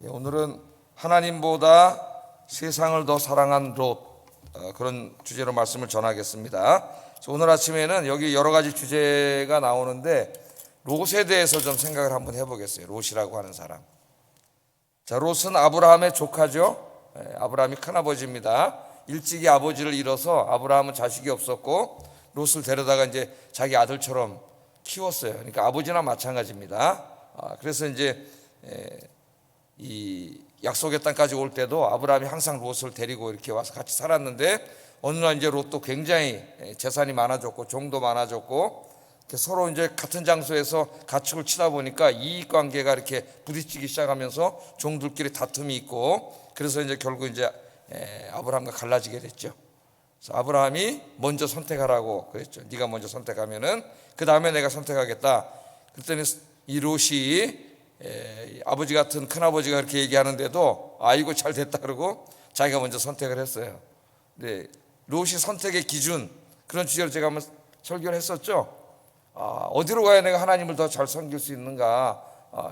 오늘은 하나님보다 세상을 더 사랑한 롯, 그런 주제로 말씀을 전하겠습니다. 오늘 아침에는 여기 여러 가지 주제가 나오는데 롯에 대해서 좀 생각을 한번 해보겠어요. 롯이라고 하는 사람. 자, 롯은 아브라함의 조카죠. 아브라함이 큰아버지입니다. 일찍이 아버지를 잃어서 아브라함은 자식이 없었고 롯을 데려다가 이제 자기 아들처럼 키웠어요. 그러니까 아버지나 마찬가지입니다. 그래서 이제 이 약속의 땅까지 올 때도 아브라함이 항상 롯을 데리고 이렇게 와서 같이 살았는데 어느 날 이제 롯도 굉장히 재산이 많아졌고 종도 많아졌고 서로 이제 같은 장소에서 가축을 치다 보니까 이익 관계가 이렇게 부딪히기 시작하면서 종들끼리 다툼이 있고 그래서 이제 결국 이제 아브라함과 갈라지게 됐죠. 그래서 아브라함이 먼저 선택하라고 그랬죠. 네가 먼저 선택하면은 그 다음에 내가 선택하겠다. 그랬더니 이 롯이 아버지 같은 큰아버지가 그렇게 얘기하는데도 아이고 잘 됐다 그러고 자기가 먼저 선택을 했어요. 네, 롯이 선택의 기준, 그런 주제로 제가 한번 설교를 했었죠. 어디로 가야 내가 하나님을 더 잘 섬길 수 있는가,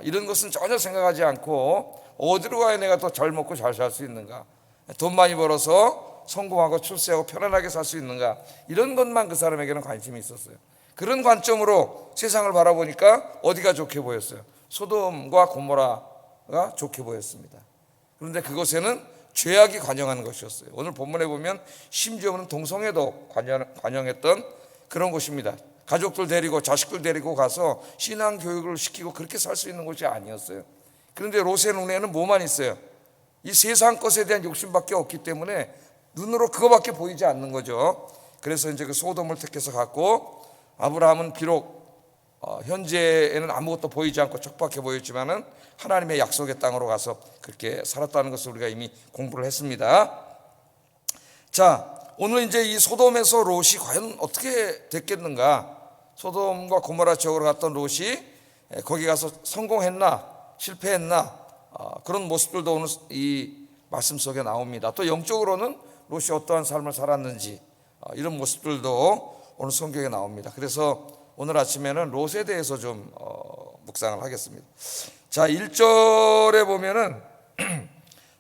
이런 것은 전혀 생각하지 않고 어디로 가야 내가 더 잘 먹고 잘 살 수 있는가, 돈 많이 벌어서 성공하고 출세하고 편안하게 살 수 있는가, 이런 것만 그 사람에게는 관심이 있었어요. 그런 관점으로 세상을 바라보니까 어디가 좋게 보였어요? 소돔과 고모라가 좋게 보였습니다. 그런데 그곳에는 죄악이 관영하는 것이었어요. 오늘 본문에 보면 심지어는 동성애도 관영했던 그런 곳입니다. 가족들 데리고 자식들 데리고 가서 신앙 교육을 시키고 그렇게 살 수 있는 곳이 아니었어요. 그런데 롯의 눈에는 뭐만 있어요? 이 세상 것에 대한 욕심밖에 없기 때문에 눈으로 그거밖에 보이지 않는 거죠. 그래서 이제 그 소돔을 택해서 갔고, 아브라함은 비록 현재에는 아무것도 보이지 않고 척박해 보였지만은 하나님의 약속의 땅으로 가서 그렇게 살았다는 것을 우리가 이미 공부를 했습니다. 자, 오늘 이제 이 소돔에서 롯이 과연 어떻게 됐겠는가? 소돔과 고모라 지역으로 갔던 롯이 거기 가서 성공했나 실패했나, 그런 모습들도 오늘 이 말씀 속에 나옵니다. 또 영적으로는 롯이 어떠한 삶을 살았는지, 이런 모습들도 오늘 성경에 나옵니다. 그래서 오늘 아침에는 롯에 대해서 좀 묵상을 하겠습니다. 자, 1절에 보면은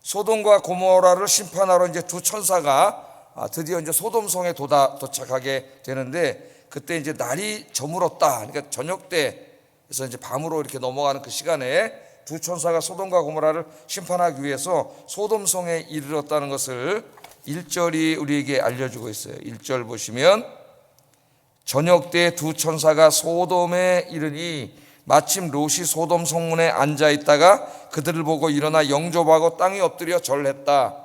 소돔과 고모라를 심판하러 이제 두 천사가 드디어 이제 소돔성에 도착하게 되는데, 그때 이제 날이 저물었다. 그러니까 저녁 때에서 이제 밤으로 이렇게 넘어가는 그 시간에 두 천사가 소돔과 고모라를 심판하기 위해서 소돔성에 이르렀다는 것을 1절이 우리에게 알려주고 있어요. 1절 보시면 저녁 때 두 천사가 소돔에 이르니 마침 롯이 소돔 성문에 앉아 있다가 그들을 보고 일어나 영접하고 땅에 엎드려 절했다.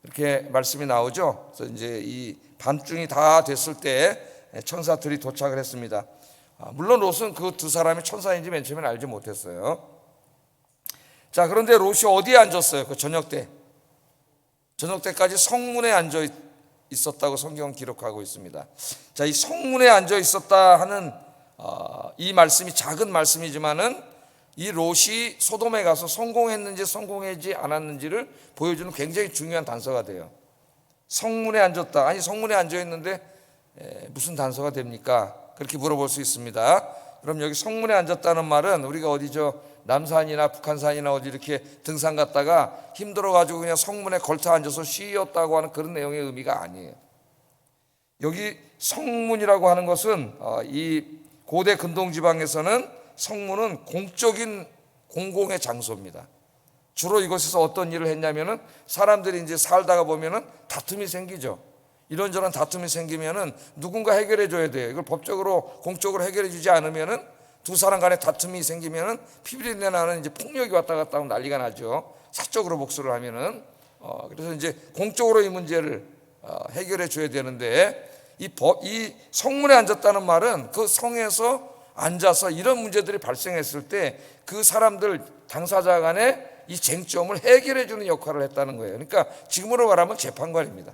이렇게 말씀이 나오죠. 그래서 이제 이 밤중이 다 됐을 때 천사들이 도착을 했습니다. 물론 롯은 그 두 사람이 천사인지 맨 처음에는 알지 못했어요. 자, 그런데 롯이 어디에 앉았어요? 그 저녁 때까지 성문에 앉아 있었다고 성경은 기록하고 있습니다. 자, 이 성문에 앉아 있었다 하는 이 말씀이 작은 말씀이지만은 이 롯이 소돔에 가서 성공했는지 성공하지 않았는지를 보여주는 굉장히 중요한 단서가 돼요. 성문에 앉았다. 아니, 성문에 앉아 있는데 무슨 단서가 됩니까? 그렇게 물어볼 수 있습니다. 그럼 여기 성문에 앉았다는 말은 우리가 어디죠? 남산이나 북한산이나 어디 이렇게 등산 갔다가 힘들어가지고 그냥 성문에 걸터 앉아서 쉬었다고 하는 그런 내용의 의미가 아니에요. 여기 성문이라고 하는 것은 이 고대 근동지방에서는 성문은 공적인 공공의 장소입니다. 주로 이곳에서 어떤 일을 했냐면은 사람들이 이제 살다가 보면은 다툼이 생기죠. 이런저런 다툼이 생기면은 누군가 해결해 줘야 돼요. 이걸 법적으로 공적으로 해결해 주지 않으면은 두 사람 간에 다툼이 생기면은 피비린내 나는 이제 폭력이 왔다 갔다 하면 난리가 나죠. 사적으로 복수를 하면은 그래서 이제 공적으로 이 문제를 해결해 줘야 되는데 이 성문에 앉았다는 말은 그 성에서 앉아서 이런 문제들이 발생했을 때 그 사람들 당사자 간에 이 쟁점을 해결해 주는 역할을 했다는 거예요. 그러니까 지금으로 말하면 재판관입니다.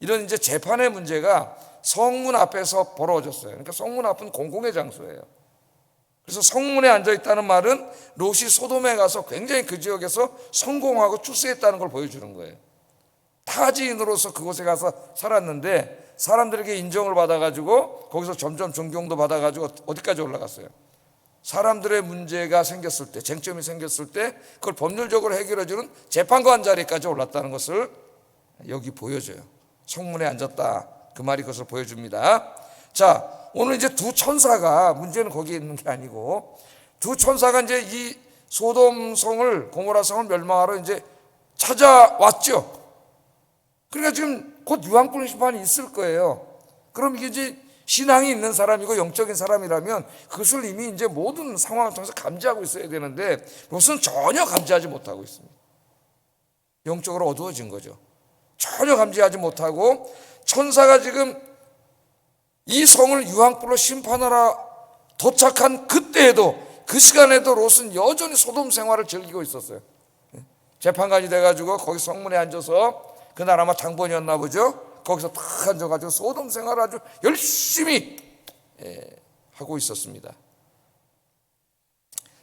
이런 이제 재판의 문제가 성문 앞에서 벌어졌어요. 그러니까 성문 앞은 공공의 장소예요. 그래서 성문에 앉아 있다는 말은 롯이 소돔에 가서 굉장히 그 지역에서 성공하고 출세했다는 걸 보여주는 거예요. 타지인으로서 그곳에 가서 살았는데 사람들에게 인정을 받아가지고 거기서 점점 존경도 받아가지고 어디까지 올라갔어요? 사람들의 문제가 생겼을 때, 쟁점이 생겼을 때 그걸 법률적으로 해결해주는 재판관 자리까지 올랐다는 것을 여기 보여줘요. 성문에 앉았다, 그 말이 그것을 보여줍니다. 자, 오늘 이제 두 천사가, 문제는 거기에 있는 게 아니고, 두 천사가 이제 이 소돔 성을, 고모라 성을 멸망하러 이제 찾아왔죠. 그러니까 지금 곧 유황불 심판이 있을 거예요. 그럼 이게 이제 신앙이 있는 사람이고 영적인 사람이라면 그것을 이미 이제 모든 상황을 통해서 감지하고 있어야 되는데 롯은 전혀 감지하지 못하고 있습니다. 영적으로 어두워진 거죠. 전혀 감지하지 못하고 천사가 지금 이 성을 유황불로 심판하러 도착한 그때에도, 그 시간에도 롯은 여전히 소돔 생활을 즐기고 있었어요. 재판관이 돼가지고 거기 성문에 앉아서, 그날 아마 당번이었나 보죠. 거기서 딱 앉아가지고 소돔 생활을 아주 열심히 하고 있었습니다.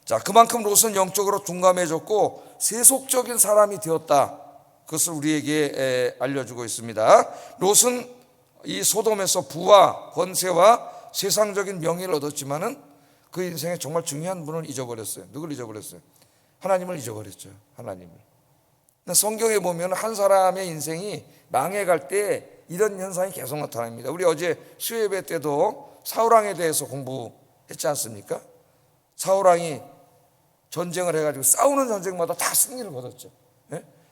자, 그만큼 롯은 영적으로 둔감해졌고 세속적인 사람이 되었다. 그것을 우리에게 알려주고 있습니다. 롯은 이 소돔에서 부와 권세와 세상적인 명예를 얻었지만은 그 인생에 정말 중요한 분을 잊어버렸어요. 누굴 잊어버렸어요? 하나님을 잊어버렸죠. 하나님을. 성경에 보면 한 사람의 인생이 망해갈 때 이런 현상이 계속 나타납니다. 우리 어제 수요예배 때도 사울왕에 대해서 공부했지 않습니까? 사울왕이 전쟁을 해가지고 싸우는 전쟁마다 다 승리를 거뒀죠.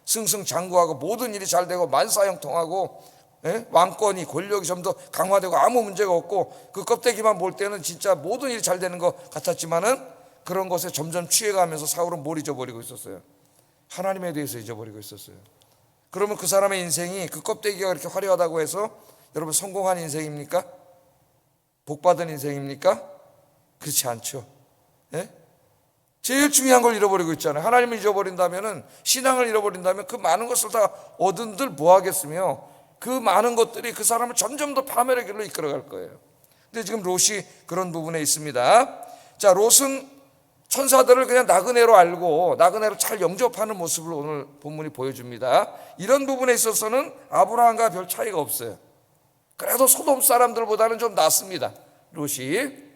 승승장구하고 모든 일이 잘 되고 만사형통하고 왕권이, 권력이 좀 더 강화되고 아무 문제가 없고 그 껍데기만 볼 때는 진짜 모든 일이 잘 되는 것 같았지만은 그런 것에 점점 취해가면서 사울은 뭘 잊어버리고 있었어요? 하나님에 대해서 잊어버리고 있었어요. 그러면 그 사람의 인생이, 그 껍데기가 그렇게 화려하다고 해서 여러분 성공한 인생입니까? 복받은 인생입니까? 그렇지 않죠. 제일 중요한 걸 잃어버리고 있잖아요. 하나님을 잊어버린다면은, 신앙을 잃어버린다면 그 많은 것을 다 얻은들 뭐 하겠으며 그 많은 것들이 그 사람을 점점 더 파멸의 길로 이끌어갈 거예요. 근데 지금 롯이 그런 부분에 있습니다. 자, 롯은 천사들을 그냥 나그네로 알고 나그네로 잘 영접하는 모습을 오늘 본문이 보여줍니다. 이런 부분에 있어서는 아브라함과 별 차이가 없어요. 그래도 소돔 사람들보다는 좀 낫습니다, 롯이.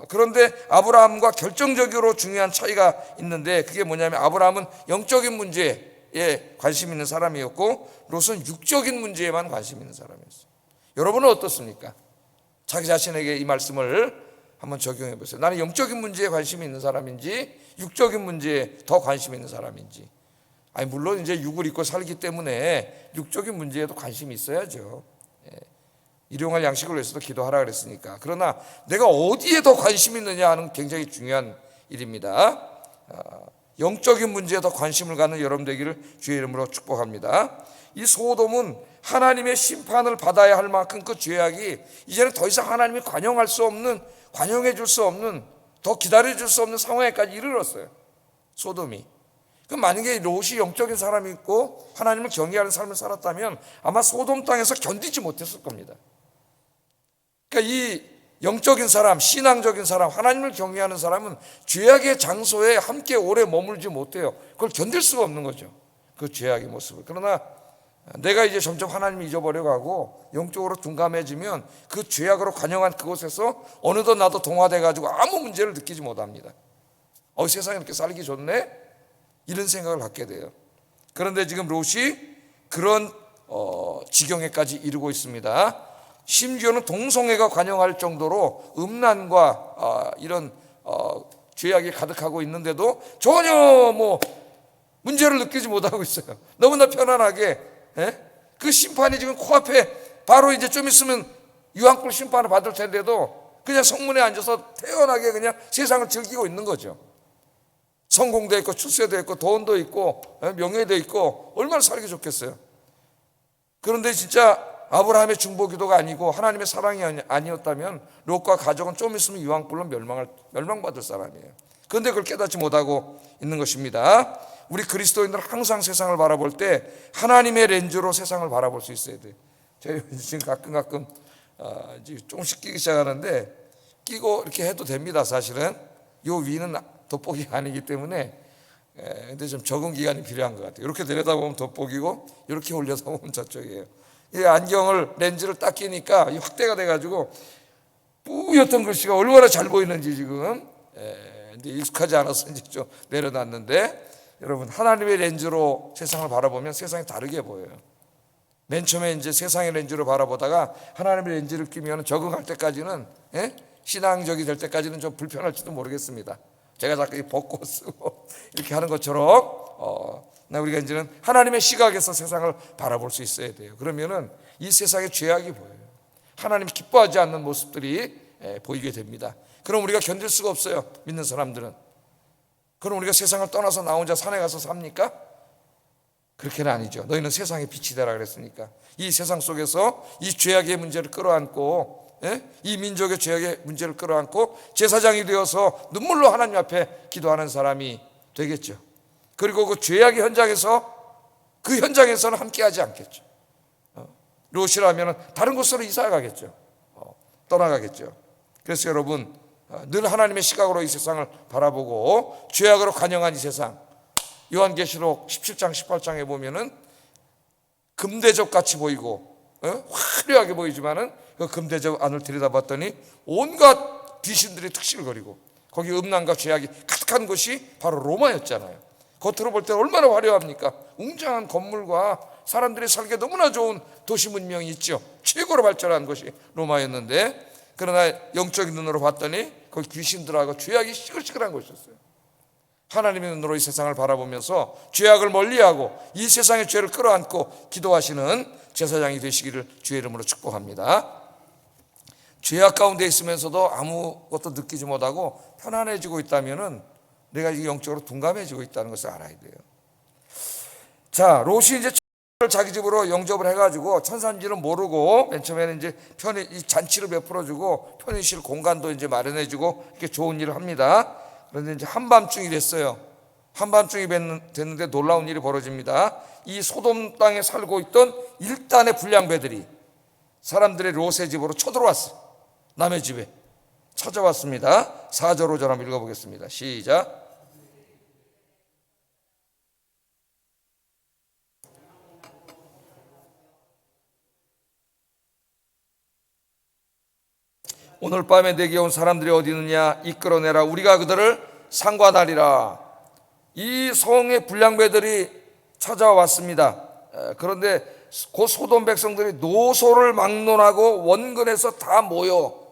그런데 아브라함과 결정적으로 중요한 차이가 있는데, 그게 뭐냐면 아브라함은 영적인 문제에 관심 있는 사람이었고 롯은 육적인 문제에만 관심 있는 사람이었어요. 여러분은 어떻습니까? 자기 자신에게 이 말씀을 한번 적용해 보세요. 나는 영적인 문제에 관심이 있는 사람인지 육적인 문제에 더 관심이 있는 사람인지. 아니, 물론 이제 육을 입고 살기 때문에 육적인 문제에도 관심이 있어야죠. 일용할 양식을 위해서도 기도하라 그랬으니까. 그러나 내가 어디에 더 관심이 있느냐 하는 굉장히 중요한 일입니다. 영적인 문제에 더 관심을 갖는 여러분 되기를 주의 이름으로 축복합니다. 이 소돔은 하나님의 심판을 받아야 할 만큼 그 죄악이 이제는 더 이상 하나님이 관용할 수 없는, 관용해 줄 수 없는, 더 기다려 줄 수 없는 상황에까지 이르렀어요, 소돔이. 그럼 만약에 롯이 영적인 사람이 있고 하나님을 경외하는 삶을 살았다면 아마 소돔 땅에서 견디지 못했을 겁니다. 그러니까 이 영적인 사람, 신앙적인 사람, 하나님을 경외하는 사람은 죄악의 장소에 함께 오래 머물지 못해요. 그걸 견딜 수가 없는 거죠, 그 죄악의 모습을. 그러나 내가 이제 점점 하나님을 잊어버려가고 영적으로 둔감해지면 그 죄악으로 관영한 그곳에서 어느덧 나도 동화돼가지고 아무 문제를 느끼지 못합니다. 세상에 이렇게 살기 좋네? 이런 생각을 갖게 돼요. 그런데 지금 롯이 그런 지경에까지 이르고 있습니다. 심지어는 동성애가 관영할 정도로 음란과 이런 죄악이 가득하고 있는데도 전혀 뭐 문제를 느끼지 못하고 있어요. 너무나 편안하게. 그 심판이 지금 코앞에 바로 이제 좀 있으면 유황불 심판을 받을 텐데도 그냥 성문에 앉아서 태연하게 그냥 세상을 즐기고 있는 거죠. 성공도 있고 출세도 있고 돈도 있고 명예도 있고 얼마나 살기 좋겠어요. 그런데 진짜 아브라함의 중보기도가 아니고 하나님의 사랑이 아니었다면 롯과 가족은 좀 있으면 유황불로 멸망받을 사람이에요. 그런데 그걸 깨닫지 못하고 있는 것입니다. 우리 그리스도인들은 항상 세상을 바라볼 때 하나님의 렌즈로 세상을 바라볼 수 있어야 돼요. 제가 지금 가끔 조금씩 끼기 시작하는데, 끼고 이렇게 해도 됩니다. 사실은 요 위는 돋보기가 아니기 때문에. 근데 좀 적응 기간이 필요한 것 같아요. 이렇게 내려다보면 돋보기고 이렇게 올려다보면 저쪽이에요. 이 안경을, 렌즈를 딱 끼니까 이 확대가 돼가지고 뿌옇던 글씨가 얼마나 잘 보이는지 지금 근데 익숙하지 않아서 이제 좀 내려놨는데, 여러분 하나님의 렌즈로 세상을 바라보면 세상이 다르게 보여요. 맨 처음에 이제 세상의 렌즈로 바라보다가 하나님의 렌즈를 끼면 적응할 때까지는, 신앙적이 될 때까지는 좀 불편할지도 모르겠습니다. 제가 자꾸 벗고 쓰고 이렇게 하는 것처럼 우리가 이제는 하나님의 시각에서 세상을 바라볼 수 있어야 돼요. 그러면은 이 세상의 죄악이 보여요. 하나님이 기뻐하지 않는 모습들이 보이게 됩니다. 그럼 우리가 견딜 수가 없어요, 믿는 사람들은. 그럼 우리가 세상을 떠나서 나 혼자 산에 가서 삽니까? 그렇게는 아니죠. 너희는 세상의 빛이 되라 그랬으니까. 이 세상 속에서 이 죄악의 문제를 끌어안고, 이 민족의 죄악의 문제를 끌어안고 제사장이 되어서 눈물로 하나님 앞에 기도하는 사람이 되겠죠. 그리고 그 죄악의 현장에서, 그 현장에서는 함께하지 않겠죠. 롯이라면 다른 곳으로 이사 가겠죠. 떠나가겠죠. 그래서 여러분, 늘 하나님의 시각으로 이 세상을 바라보고 죄악으로 관영한 이 세상, 요한계시록 17장 18장에 보면은 금대접 같이 보이고 화려하게 보이지만은 그 금대접 안을 들여다봤더니 온갖 귀신들이 특실거리고 거기 음란과 죄악이 가득한 곳이 바로 로마였잖아요. 겉으로 볼 때 얼마나 화려합니까? 웅장한 건물과 사람들이 살기 너무나 좋은 도시 문명이 있죠. 최고로 발전한 것이 로마였는데, 그러나 영적인 눈으로 봤더니 거기 귀신들하고 죄악이 시끌시끌한 곳이었어요. 하나님의 눈으로 이 세상을 바라보면서 죄악을 멀리하고 이 세상의 죄를 끌어안고 기도하시는 제사장이 되시기를 주의 이름으로 축복합니다. 죄악 가운데 있으면서도 아무것도 느끼지 못하고 편안해지고 있다면은 내가 이게 영적으로 둔감해지고 있다는 것을 알아야 돼요. 자, 롯이 이제 자기 집으로 영접을 해가지고 천사인지는 모르고 맨 처음에는 이제 이 잔치를 베풀어주고 편의실 공간도 이제 마련해주고 이렇게 좋은 일을 합니다. 그런데 이제 한밤중이 됐어요. 한밤중이 됐는데 놀라운 일이 벌어집니다. 이 소돔 땅에 살고 있던 일단의 불량배들이 사람들의 롯의 집으로 쳐들어왔어요. 남의 집에 찾아왔습니다. 4절 5절 한번 읽어보겠습니다. 시작. 오늘 밤에 내게 온 사람들이 어디 있느냐, 이끌어내라. 우리가 그들을 상관하리라. 이 성의 불량배들이 찾아왔습니다. 그런데 그 소돔 백성들이 노소를 막론하고 원근에서 다 모여,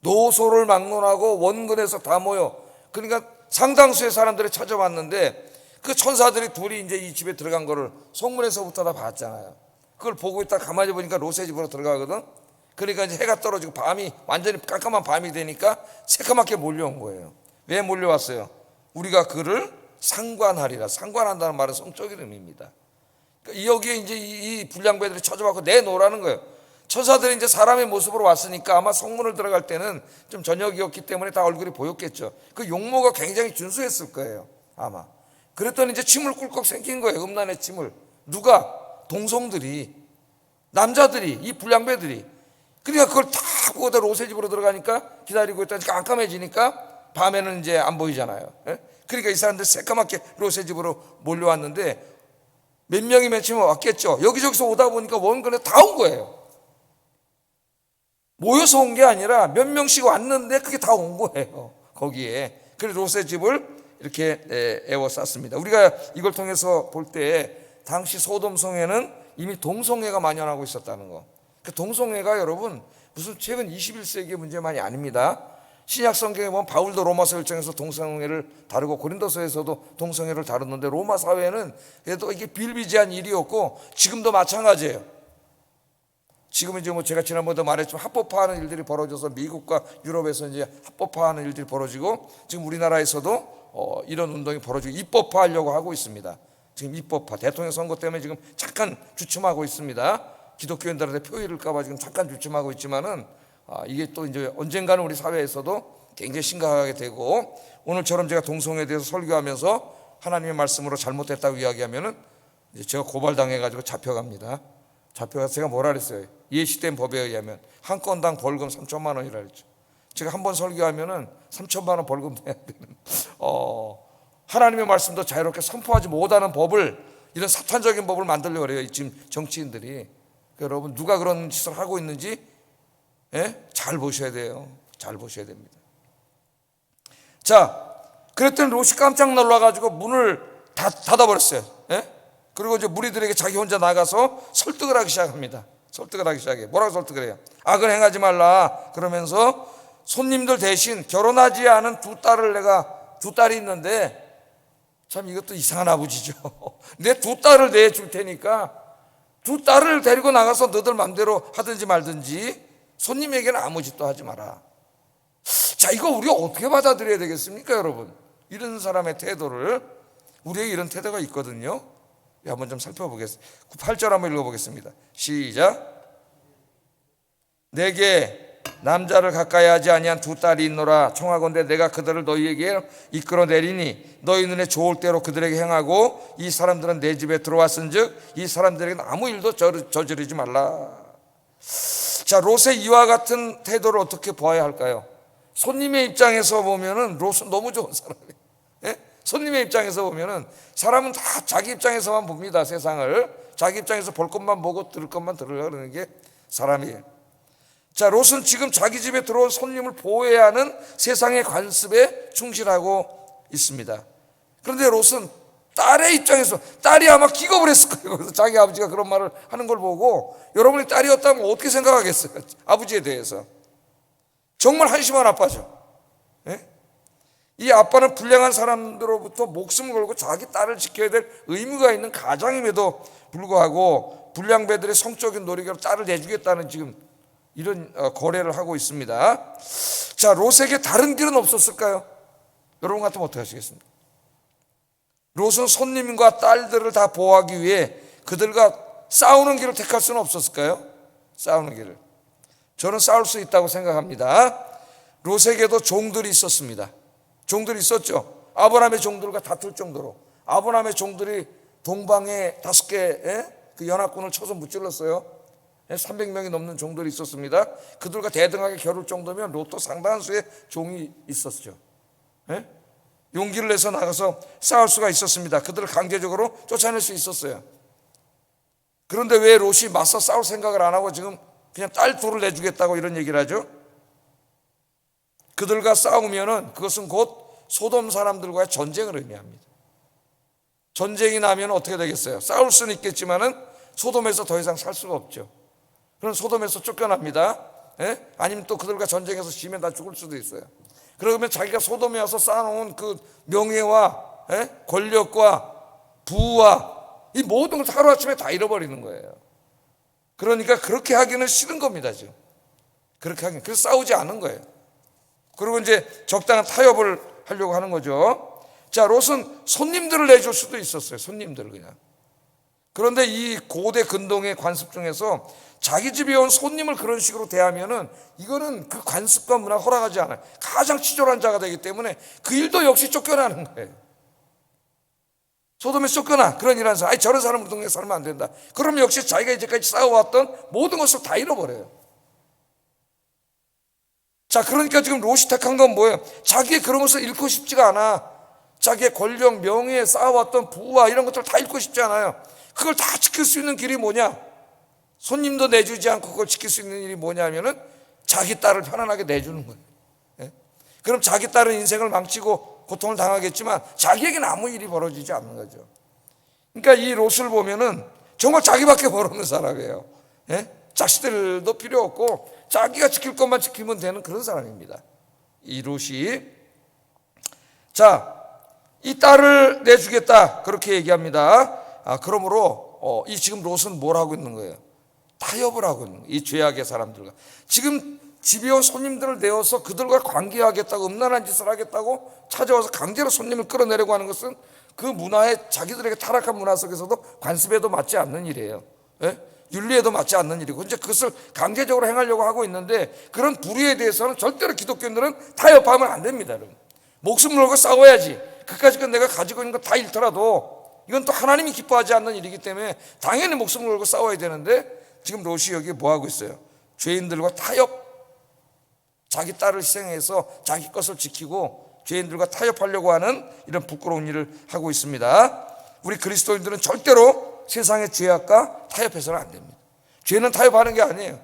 노소를 막론하고 원근에서 다 모여, 그러니까 상당수의 사람들이 찾아왔는데 그 천사들이 둘이 이제 이 집에 들어간 거를 성문에서부터 다 봤잖아요. 그걸 보고 있다 가만히 보니까 롯의 집으로 들어가거든. 그러니까 이제 해가 떨어지고 밤이 완전히 깜깜한 밤이 되니까 새까맣게 몰려온 거예요. 왜 몰려왔어요? 우리가 그를 상관하리라. 상관한다는 말은 성적 이름입니다. 그러니까 여기에 이제 이 불량배들이 찾아와서 내놓으라는 거예요. 천사들이 이제 사람의 모습으로 왔으니까 아마 성문을 들어갈 때는 좀 저녁이었기 때문에 다 얼굴이 보였겠죠. 그 용모가 굉장히 준수했을 거예요, 아마. 그랬더니 이제 침을 꿀꺽 생긴 거예요. 음란의 침을. 누가? 동성들이, 남자들이, 이 불량배들이. 그러니까 그걸 다 보고 롯의 집으로 들어가니까 기다리고 있다니까 깜깜해지니까 밤에는 이제 안 보이잖아요. 그러니까 이 사람들 새까맣게 롯의 집으로 몰려왔는데 몇 명이 맨 처음에 왔겠죠. 여기저기서 오다 보니까 원근에 다 온 거예요. 모여서 온 게 아니라 몇 명씩 왔는데 그게 다 온 거예요, 거기에. 그래서 롯의 집을 이렇게 에워쌌습니다. 우리가 이걸 통해서 볼 때 당시 소돔성에는 이미 동성애가 만연하고 있었다는 거. 그 동성애가 여러분 무슨 최근 21세기의 문제만이 아닙니다. 신약 성경에 보면 바울도 로마서 1장에서 동성애를 다루고 고린도서에서도 동성애를 다루는데 로마 사회는 그래도 이게 비일비재한 일이었고 지금도 마찬가지예요. 지금은 이제 뭐 제가 지난번에도 말했지만 합법화하는 일들이 벌어져서 미국과 유럽에서 이제 합법화하는 일들이 벌어지고 지금 우리나라에서도 이런 운동이 벌어지고 입법화하려고 하고 있습니다. 지금 입법화, 대통령 선거 때문에 지금 잠깐 주춤하고 있습니다. 기독교인들한테 표 잃을까봐 지금 잠깐 주춤하고 있지만은 이게 또 이제 언젠가는 우리 사회에서도 굉장히 심각하게 되고, 오늘처럼 제가 동성애에 대해서 설교하면서 하나님의 말씀으로 잘못됐다고 이야기하면은 이제 제가 고발당해가지고 잡혀갑니다. 잡혀가서 제가 뭐라 그랬어요? 예시된 법에 의하면 한 건당 벌금 3천만 원이라 그랬죠. 제가 한 번 설교하면은 3천만 원 벌금 내야 되는. 하나님의 말씀도 자유롭게 선포하지 못하는 법을, 이런 사탄적인 법을 만들려고 그래요, 지금 정치인들이. 여러분 누가 그런 짓을 하고 있는지 잘 보셔야 돼요. 잘 보셔야 됩니다. 자, 그랬더니 롯이 깜짝 놀라가지고 문을 닫아버렸어요. 예? 그리고 이제 무리들에게 자기 혼자 나가서 설득을 하기 시작합니다. 설득을 하기 시작해요. 뭐라고 설득을 해요? 악을 행하지 말라 그러면서 손님들 대신 결혼하지 않은 두 딸이 있는데, 참 이것도 이상한 아버지죠. 내 두 딸을 내줄 테니까 두 딸을 데리고 나가서 너들 맘대로 하든지 말든지 손님에게는 아무 짓도 하지 마라. 자, 이거 우리가 어떻게 받아들여야 되겠습니까, 여러분? 이런 사람의 태도를, 우리에게 이런 태도가 있거든요. 한번 좀 살펴보겠습니다. 8절 한번 읽어보겠습니다. 시작. 내게 남자를 가까이 하지 아니한 두 딸이 있노라. 청하건대 내가 그들을 너희에게 이끌어내리니 너희 눈에 좋을 대로 그들에게 행하고 이 사람들은 내 집에 들어왔은즉 이 사람들에게는 아무 일도 저지르지 말라. 자, 롯의 이와 같은 태도를 어떻게 보아야 할까요? 손님의 입장에서 보면은 롯은 너무 좋은 사람이에요. 예? 손님의 입장에서 보면은 사람은 다 자기 입장에서만 봅니다. 세상을 자기 입장에서 볼 것만 보고 들을 것만 들으려고 그러는 게 사람이에요. 자, 롯은 지금 자기 집에 들어온 손님을 보호해야 하는 세상의 관습에 충실하고 있습니다. 그런데 롯은 딸의 입장에서, 딸이 아마 기겁을 했을 거예요. 그래서 자기 아버지가 그런 말을 하는 걸 보고, 여러분이 딸이었다면 어떻게 생각하겠어요? 아버지에 대해서 정말 한심한 아빠죠. 예? 이 아빠는 불량한 사람들로부터 목숨을 걸고 자기 딸을 지켜야 될 의무가 있는 가장임에도 불구하고 불량배들의 성적인 노력으로 딸을 내주겠다는 지금 이런 거래를 하고 있습니다. 자, 롯에게 다른 길은 없었을까요? 여러분 같으면 어떻게 하시겠습니까? 롯은 손님과 딸들을 다 보호하기 위해 그들과 싸우는 길을 택할 수는 없었을까요? 싸우는 길을. 저는 싸울 수 있다고 생각합니다. 롯에게도 종들이 있었습니다. 종들이 있었죠. 아브라함의 종들과 다툴 정도로. 아브라함의 종들이 동방에 5개 그 연합군을 쳐서 무찔렀어요. 300명이 넘는 종들이 있었습니다. 그들과 대등하게 겨룰 정도면 롯도 상당한 수의 종이 있었죠. 용기를 내서 나가서 싸울 수가 있었습니다. 그들을 강제적으로 쫓아낼 수 있었어요. 그런데 왜 롯이 맞서 싸울 생각을 안 하고 지금 그냥 딸 둘을 내주겠다고 이런 얘기를 하죠? 그들과 싸우면은 그것은 곧 소돔 사람들과의 전쟁을 의미합니다. 전쟁이 나면 어떻게 되겠어요? 싸울 수는 있겠지만은 소돔에서 더 이상 살 수가 없죠. 그럼 소돔에서 쫓겨납니다. 아니면 또 그들과 전쟁에서 지면 다 죽을 수도 있어요. 그러면 자기가 소돔에 와서 쌓아놓은 그 명예와 권력과 부와 이 모든 걸 하루아침에 다 잃어버리는 거예요. 그러니까 그렇게 하기는 싫은 겁니다, 지금. 그렇게 하긴. 그래서 싸우지 않은 거예요. 그리고 이제 적당한 타협을 하려고 하는 거죠. 자, 롯은 손님들을 내줄 수도 있었어요. 손님들을 그냥. 그런데 이 고대 근동의 관습 중에서 자기 집에 온 손님을 그런 식으로 대하면은 이거는 그 관습과 문화가 허락하지 않아요. 가장 치졸한 자가 되기 때문에 그 일도 역시 쫓겨나는 거예요. 소돔에 쫓겨나. 그런 일하는 사람. 저런 사람으로 동네에 살면 안 된다. 그러면 역시 자기가 이제까지 쌓아왔던 모든 것을 다 잃어버려요. 자, 그러니까 지금 롯이 택한 건 뭐예요? 자기의 그런 것을 잃고 싶지가 않아. 자기의 권력, 명예, 쌓아왔던 부와 이런 것들을 다 잃고 싶지 않아요. 그걸 다 지킬 수 있는 길이 뭐냐? 손님도 내주지 않고 그걸 지킬 수 있는 일이 뭐냐면은 자기 딸을 편안하게 내주는 거예요. 그럼 자기 딸은 인생을 망치고 고통을 당하겠지만 자기에게는 아무 일이 벌어지지 않는 거죠. 그러니까 이 롯을 보면은 정말 자기밖에 벌없는 사람이에요. 자식들도 필요 없고 자기가 지킬 것만 지키면 되는 그런 사람입니다. 이 롯이. 자, 이 딸을 내주겠다 그렇게 얘기합니다. 그러므로 이 지금 롯은 뭘 하고 있는 거예요? 타협을 하고 있는 거예요. 이 죄악의 사람들과. 지금 집에 온 손님들을 내어서 그들과 관계하겠다고, 음란한 짓을 하겠다고 찾아와서 강제로 손님을 끌어내려고 하는 것은 그 문화에, 자기들에게 타락한 문화 속에서도 관습에도 맞지 않는 일이에요. 윤리에도 맞지 않는 일이고, 이제 그것을 강제적으로 행하려고 하고 있는데, 그런 불의에 대해서는 절대로 기독교인들은 타협하면 안 됩니다, 여러분. 목숨을 걸고 싸워야지. 그까짓 건 내가 가지고 있는 거 다 잃더라도 이건 또 하나님이 기뻐하지 않는 일이기 때문에 당연히 목숨을 걸고 싸워야 되는데, 지금 롯이 여기 뭐 하고 있어요? 죄인들과 타협. 자기 딸을 희생해서 자기 것을 지키고 죄인들과 타협하려고 하는 이런 부끄러운 일을 하고 있습니다. 우리 그리스도인들은 절대로 세상의 죄악과 타협해서는 안 됩니다. 죄는 타협하는 게 아니에요.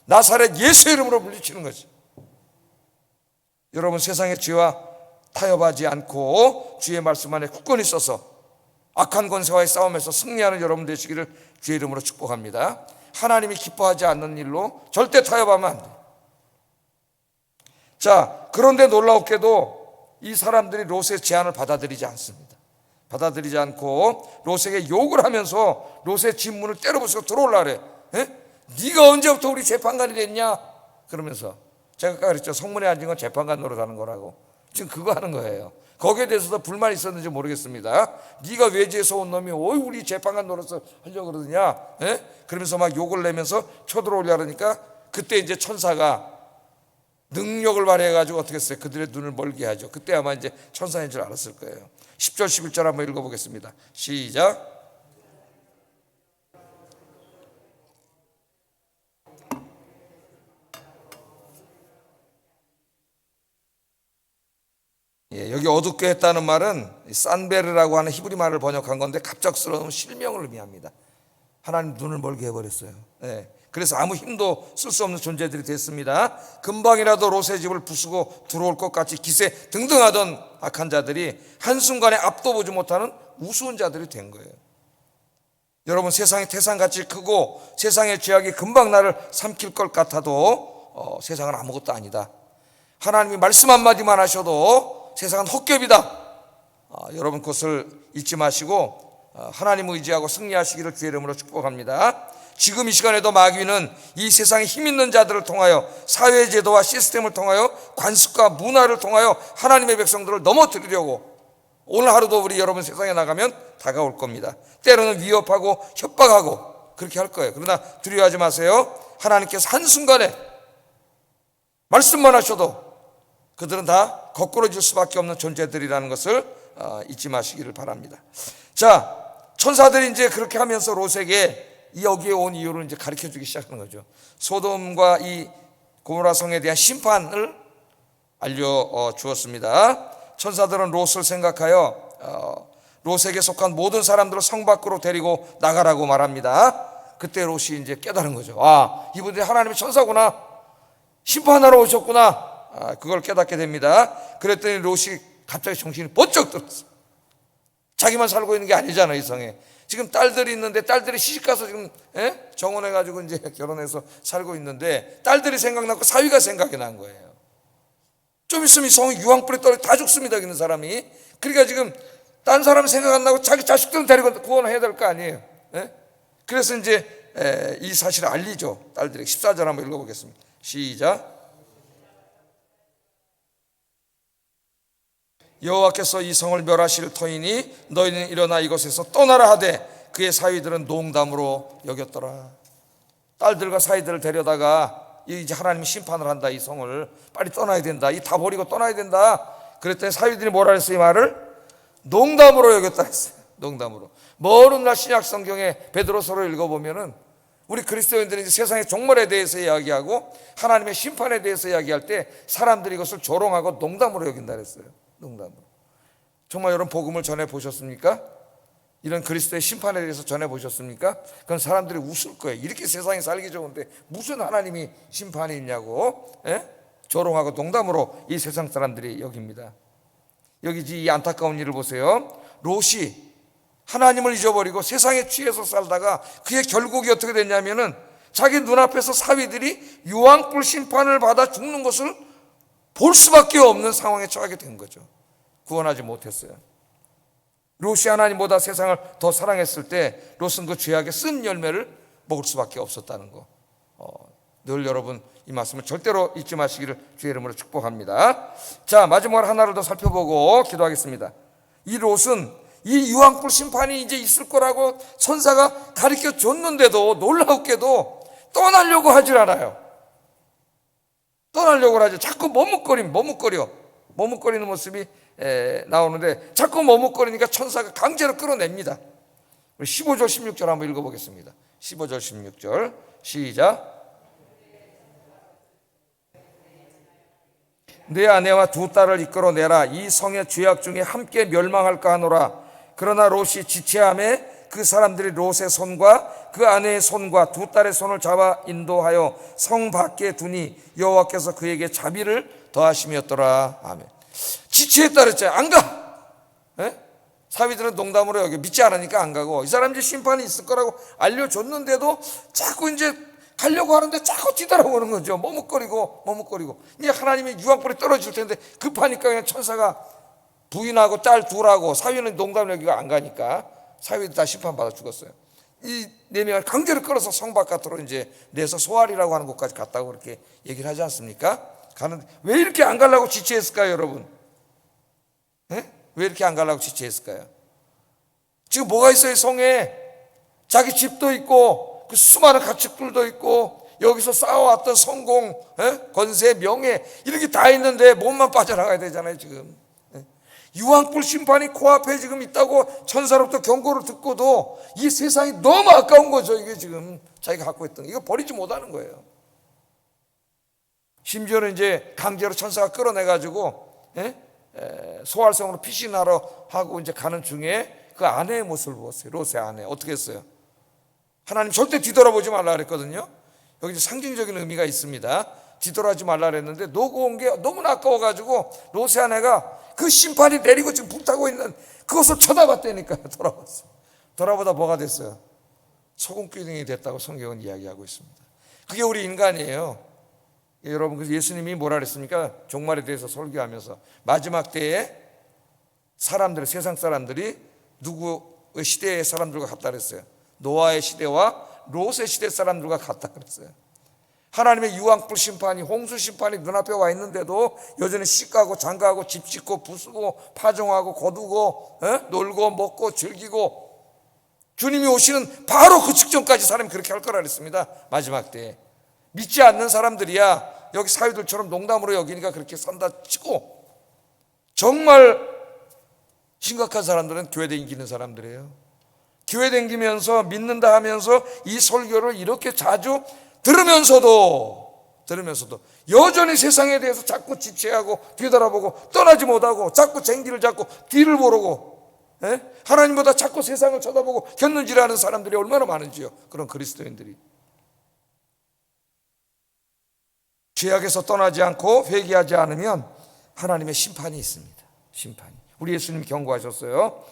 나사렛 예수 이름으로 물리치는 거지. 여러분, 세상의 죄와 타협하지 않고 주의 말씀 안에 굳건히 서서 악한 권세와의 싸움에서 승리하는 여러분 되시기를 주의 이름으로 축복합니다. 하나님이 기뻐하지 않는 일로 절대 타협하면 안 돼요. 자, 그런데 놀랍게도 이 사람들이 롯의 제안을 받아들이지 않습니다. 받아들이지 않고 롯에게 욕을 하면서 롯의 집 문을 때려부수고 들어오려고 그래. 네가 언제부터 우리 재판관이 됐냐? 그러면서 제가 아까 그랬죠. 성문에 앉은 건 재판관 노릇하는 거라고. 지금 그거 하는 거예요. 거기에 대해서도 불만이 있었는지 모르겠습니다. 네가 외지에서 온 놈이 우리 재판관 노릇을 하려고 그러느냐? 그러면서 막 욕을 내면서 쳐들어오려고 하니까 그때 이제 천사가 능력을 발휘해가지고 어떻게 했어요? 그들의 눈을 멀게 하죠. 그때 아마 이제 천사인 줄 알았을 거예요. 10절 11절 한번 읽어보겠습니다. 시작. 여기 어둡게 했다는 말은 산베르라고 하는 히브리 말을 번역한 건데 갑작스러운 실명을 의미합니다. 하나님 눈을 멀게 해버렸어요. 그래서 아무 힘도 쓸 수 없는 존재들이 됐습니다. 금방이라도 롯의 집을 부수고 들어올 것 같이 기세 등등하던 악한 자들이 한순간에 앞도 보지 못하는 우스운 자들이 된 거예요. 여러분, 세상이 태산같이 크고 세상의 죄악이 금방 나를 삼킬 것 같아도 세상은 아무것도 아니다. 하나님이 말씀 한마디만 하셔도 세상은 헛겹이다. 여러분, 그것을 잊지 마시고 하나님 의지하고 승리하시기를 주의 이름으로 축복합니다. 지금 이 시간에도 마귀는 이 세상에 힘 있는 자들을 통하여 사회제도와 시스템을 통하여 관습과 문화를 통하여 하나님의 백성들을 넘어뜨리려고 오늘 하루도 우리 여러분 세상에 나가면 다가올 겁니다. 때로는 위협하고 협박하고 그렇게 할 거예요. 그러나 두려워하지 마세요. 하나님께서 한순간에 말씀만 하셔도 그들은 다 거꾸러질 수밖에 없는 존재들이라는 것을 잊지 마시기를 바랍니다. 자, 천사들이 이제 그렇게 하면서 롯에게 여기에 온 이유를 이제 가르쳐 주기 시작하는 거죠. 소돔과 이 고모라 성에 대한 심판을 알려 주었습니다. 천사들은 롯을 생각하여 롯에게 속한 모든 사람들을 성 밖으로 데리고 나가라고 말합니다. 그때 롯이 이제 깨달은 거죠. 이분들이 하나님의 천사구나. 심판하러 오셨구나. 그걸 깨닫게 됩니다. 그랬더니 롯이 갑자기 정신이 번쩍 들었어요. 자기만 살고 있는 게 아니잖아요, 이 성에. 지금 딸들이 있는데 딸들이 시집가서 지금 정혼해가지고 이제 결혼해서 살고 있는데 딸들이 생각나고 사위가 생각이 난 거예요. 좀 있으면 이 성이 유황불에 떨어 다 죽습니다, 있는 사람이. 그러니까 지금 딴 사람 생각 안 나고 자기 자식들은 데리고 구원해야 될 거 아니에요. 그래서 이제 이 사실을 알리죠, 딸들에게. 14절 한번 읽어보겠습니다. 시작. 여호와께서 이 성을 멸하실 터이니 너희는 일어나 이곳에서 떠나라 하되 그의 사위들은 농담으로 여겼더라. 딸들과 사위들을 데려다가 이제 하나님이 심판을 한다. 이 성을 빨리 떠나야 된다. 이 다 버리고 떠나야 된다. 그랬더니 사위들이 뭐라 했어요? 이 말을 농담으로 여겼다 했어요. 농담으로. 먼 훗날 신약 성경에 베드로서를 읽어보면은 우리 그리스도인들이 이제 세상의 종말에 대해서 이야기하고 하나님의 심판에 대해서 이야기할 때 사람들이 이것을 조롱하고 농담으로 여긴다 그랬어요. 농담으로. 정말 여러분 복음을 전해 보셨습니까? 이런 그리스도의 심판에 대해서 전해 보셨습니까? 그건 사람들이 웃을 거예요. 이렇게 세상에 살기 좋은데 무슨 하나님이 심판이 있냐고 조롱하고 농담으로 이 세상 사람들이 여깁니다. 여기 이 안타까운 일을 보세요. 롯이 하나님을 잊어버리고 세상에 취해서 살다가 그의 결국이 어떻게 됐냐면은 자기 눈앞에서 사위들이 유황불 심판을 받아 죽는 것을 볼 수밖에 없는 상황에 처하게 된 거죠. 구원하지 못했어요. 롯이 하나님보다 세상을 더 사랑했을 때 롯은 그 죄악의 쓴 열매를 먹을 수밖에 없었다는 거. 늘 여러분 이 말씀을 절대로 잊지 마시기를 주의 이름으로 축복합니다. 자, 마지막으로 하나를 더 살펴보고 기도하겠습니다. 이 롯은 이 유황불 심판이 이제 있을 거라고 천사가 가르쳐 줬는데도 놀랍게도 떠나려고 하질 않아요. 떠나려고 하죠. 자꾸 머뭇거리는 모습이 나오는데 자꾸 머뭇거리니까 천사가 강제로 끌어냅니다. 15절 16절 한번 읽어보겠습니다. 15절 16절 시작. 내 아내와 두 딸을 이끌어내라. 이 성의 죄악 중에 함께 멸망할까 하노라. 그러나 롯이 지체함에 그 사람들이 롯의 손과 그 아내의 손과 두 딸의 손을 잡아 인도하여 성 밖에 두니 여호와께서 그에게 자비를 더하심이었더라. 아멘. 지체했다 그랬잖아요. 안 가. 예? 사위들은 농담으로 여기 믿지 않으니까 안 가고, 이 사람 이제 심판이 있을 거라고 알려줬는데도 자꾸 이제 가려고 하는데 자꾸 뒤돌아보는 거죠. 머뭇거리고. 이제 하나님의 유황불이 떨어질 텐데 급하니까 그냥 천사가 부인하고 딸 둘하고, 사위는 농담을 여기가 안 가니까 사위들 다 심판받아 죽었어요. 이 네 명을 강제로 끌어서 성 바깥으로 이제 내서 소알이라고 하는 곳까지 갔다고 그렇게 얘기를 하지 않습니까? 가는데 왜 이렇게 안 가려고 지체했을까요, 여러분? 네? 왜 이렇게 안 가려고 지체했을까요? 지금 뭐가 있어요, 성에? 자기 집도 있고 그 수많은 가축들도 있고 여기서 쌓아왔던 성공, 권세, 명예 이런 게 다 있는데 몸만 빠져나가야 되잖아요, 지금. 유황불 심판이 코앞에 지금 있다고 천사로부터 경고를 듣고도 이 세상이 너무 아까운 거죠. 이게 지금 자기가 갖고 있던 이거 버리지 못하는 거예요. 심지어는 이제 강제로 천사가 끌어내가지고 소활성으로 피신하러 하고 이제 가는 중에 그 아내의 모습을 보았어요. 롯의 아내. 어떻게 했어요? 하나님 절대 뒤돌아보지 말라 그랬거든요. 여기 상징적인 의미가 있습니다. 뒤돌아보지 말라 그랬는데 노고온 게 너무나 아까워가지고 롯의 아내가 그 심판이 내리고 지금 불타고 있는 그것을 쳐다봤다니까요. 돌아보다 뭐가 됐어요? 소금기둥이 됐다고 성경은 이야기하고 있습니다. 그게 우리 인간이에요. 여러분, 그래서 예수님이 뭐라 그랬습니까? 종말에 대해서 설교하면서 마지막 때에 사람들, 세상 사람들이 누구의 시대의 사람들과 같다 그랬어요? 노아의 시대와 롯의 시대 사람들과 같다 그랬어요. 하나님의 유황불 심판이, 홍수 심판이 눈앞에 와 있는데도 여전히 시가고 장가하고 집 짓고 부수고 파종하고 거두고 놀고 먹고 즐기고, 주님이 오시는 바로 그 직전까지 사람이 그렇게 할 거라 그랬습니다. 마지막 때에 믿지 않는 사람들이야 여기 사위들처럼 농담으로 여기니까 그렇게 산다 치고, 정말 심각한 사람들은 교회 다니는 사람들이에요. 교회 다니면서 믿는다 하면서 이 설교를 이렇게 자주 들으면서도 여전히 세상에 대해서 자꾸 지체하고 뒤돌아보고 떠나지 못하고 자꾸 쟁기를 잡고 뒤를 모르고 하나님보다 자꾸 세상을 쳐다보고 곁눈질하는 사람들이 얼마나 많은지요. 그런 그리스도인들이 죄악에서 떠나지 않고 회개하지 않으면 하나님의 심판이 있습니다. 심판이. 우리 예수님이 경고하셨어요.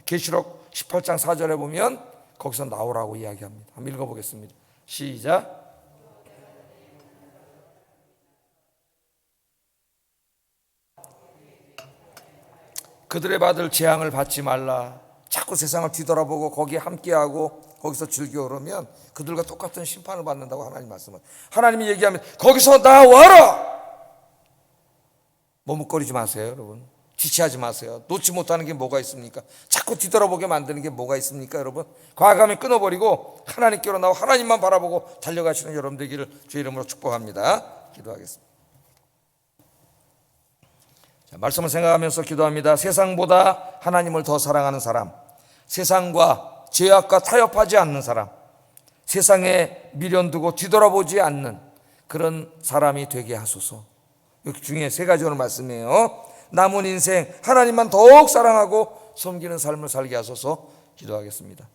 계시록 18장 4절에 보면 거기서 나오라고 이야기합니다. 한번 읽어보겠습니다. 시작. 그들의 받을 재앙을 받지 말라. 자꾸 세상을 뒤돌아보고 거기에 함께하고 거기서 즐겨 오르면 그들과 똑같은 심판을 받는다고 하나님 말씀을. 하나님이 얘기하면 거기서 나와라. 머뭇거리지 마세요, 여러분. 지체하지 마세요. 놓지 못하는 게 뭐가 있습니까? 자꾸 뒤돌아보게 만드는 게 뭐가 있습니까, 여러분? 과감히 끊어버리고 하나님께로 나와 하나님만 바라보고 달려가시는 여러분 되기를 주의 이름으로 축복합니다. 기도하겠습니다. 자, 말씀을 생각하면서 기도합니다. 세상보다 하나님을 더 사랑하는 사람, 세상과 죄악과 타협하지 않는 사람, 세상에 미련 두고 뒤돌아보지 않는 그런 사람이 되게 하소서. 여기 중에 세 가지 오늘 말씀이에요. 남은 인생 하나님만 더욱 사랑하고 섬기는 삶을 살게 하소서. 기도하겠습니다.